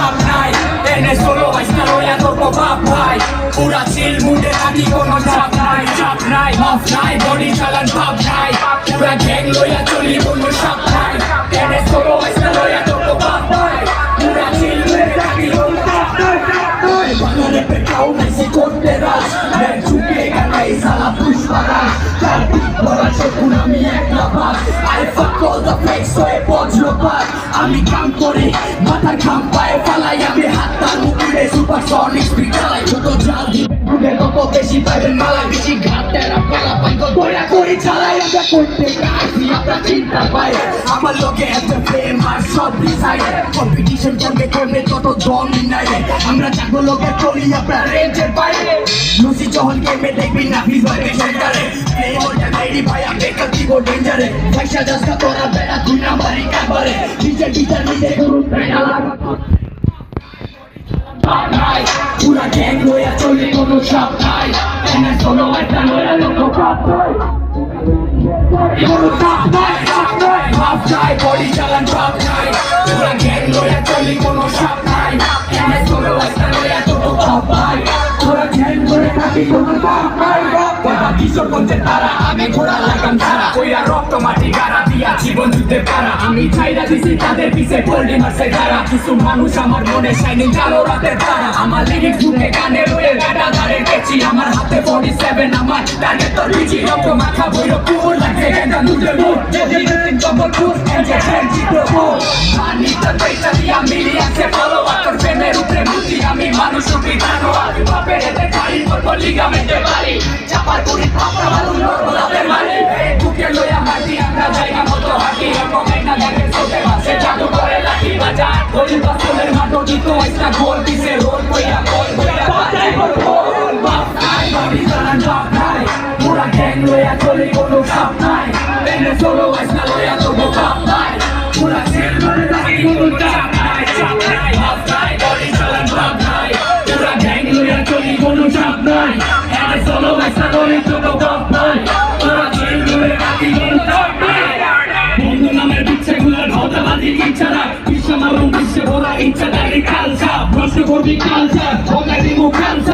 চাপ নাই এনে সোলো আইসা লইয়া তোর বাপ ভাই পুরা চিল মুডে থাকি কোনো চাপ নাই মাফ নাই বডি চালান ভাব নাই পুরা গ্যাং লইয়া চলি কোনো চাপ নাই এনে সোলো আইসা লইয়া তোর বাপ ভাই পুরা চিল মুডে থাকি কোনো চাপ নাই বাংলারে পেটাও মেসি করতে রাজ मैं झुकेगा नहीं साला पुष्पराज चार पीठ बड़ा चोकुन আমি একলা বাস I fuck all the fakes so এ বজ্রপাত আমি কাম করে মাথা ঘাম পায়ে ফালাই আমি হাত তার মুখে সুপারসনিক স্পিড চালাই যত জাল দিবে বুঝে তত বেশি পাবেন মালা বেশি ঘাটেরা পালা পাইকো দয়া করে চালাই আমরা করতে আসি আমরা চিন্তা পাই আমার লোকে এত ফেম আর সব ডিসাইড কম্পিটিশন করবে তত দম নাই আমরা যাবো লোকে করি আমরা রেঞ্জের বাইরে লুসি যখন গেমে দেখবি না ফিজ ভাই সেন্টারে প্লে ওটা মেরি ভাই আমি কতি গো ডেঞ্জারে পয়সা জাসকা তোরা বেড়া তুই না মারি কাবারে ডিজে নিজে গুরু প্রেরণা লাগা নাই পুরা গ্যাং লইয়া চলে কোনো চাপ নাই এনে সোলো একটা লইয়া লোক কাপ নাই কোনো চাপ নাই মাফ নাই বডি চালান চাপ নাই পুরা গ্যাং লইয়া চলে কোনো চাপ নাই এনে সোলো একটা লইয়া লোক কাপ নাই পুরা গ্যাং লইয়া থাকি কোনো চাপ নাই বাবা কিশোরগঞ্জের তারা আমি ঘোড়া লাগাম ছাড়া কইরা রক্ত মাটি গাড়া দিয়া জীবন যুদ্ধে পারা আমি ছাইরা দিছি তাদের পিছে পল্লি মারছে যারা কিছু মানুষ আমার মনে শাইনিং কালো রাতের তারা আমার লিরিক্স ঢুকে গানে রয়ে গাডা দাঁড়ে গেছি আমার হাতে 47 আমার টার্গেট তোর বিচি রক্ত মাখা ভৈরবপুর লাগছে গেন্দা নুডল মুড যদি কমলপুর এনজে ফ্রেন্ডশিপ প্রভু মানি তোর পয়সা দিয়া মিলি আছে ফলোয়ার তোর প্রেমের উপরে মুতি আমি মানুষ রূপী জানোয়ার বাপের এতে গাড়ি করবো লিগামেন্টে বাড়ি চাপার পুরি থাপড়া মারুন নর্মলাদের মারি বুকে লইয়া হাঁটি আমরা জায়গা মতো হাঁটি এরকম একটা দেখে চোখে ভাসে জাদু করে লাঠি বাজা গলি বাসলের মাঠো দিত একটা গোল পিছে রোল বইয়া গোল বইয়া বাজাই গোল গোল বাপ নাই বাড়ি জানান বাপ নাই পুরা গ্যাং লইয়া চলে কোনো চাপ নাই এনে সোলো আইসা লইয়া তবু বাপ নাই পুরা ছেল ধরে থাকি কোনো চাপ নাই বাপ নাই বাড়ি জানান বাপ নাই পুরা গ্যাং লইয়া চলে কোনো চাপ নাই এনে সোলো আইসা লইয়া তবু বাপ নাই পুরা ছেল ধরে থাকি কোনো চাপ নাই বন্ধু নামের পিছে গুলার ভাওতাবাজির ইচ্ছা না বিশ্ব মারুন বিশ্বে ভরা ইচ্ছা ডাইরে কালচা প্রশ্ন করবি কালচা ওকে দিমু কালচা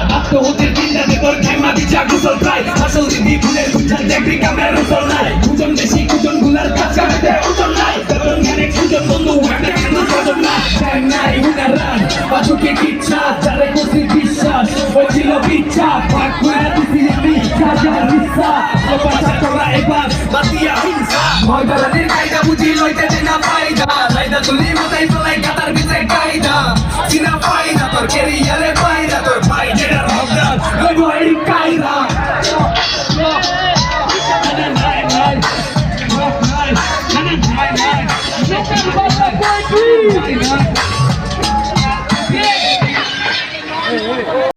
বাচ্চা হতে দিনটাতে তোর খেমা দিচ্ছা গুসল প্রায় আসল দিদি ভুলের বুঝার দেখবি কামের রসল নাই দুজন বেশি কুজন গুলার কাছে হাতে ওজন নাই তখন জ্ঞানে কুজন বন্ধু হাতে কেন সজন না টাইম নাই উনার রান বাজুকে কিচ্ছা যারে করছি বিশ্বাস ওই ছিল পিচ্ছা ভাগ করে দিছি আমি সাজার হিসা বাচ্চা তোরা এবার বাতিয়া হিংসা ভয় ধরনের কায়দা বুঝি লইতে দে না ফায়দা লাইদা তুলি মাথায় তোলাই কাতার ভিতরে কায়দা চিনা ফায়দা তোর কেরিয়ারে ফায়দা তোর ভাই যেটা রবদা লইব এই কায়দা না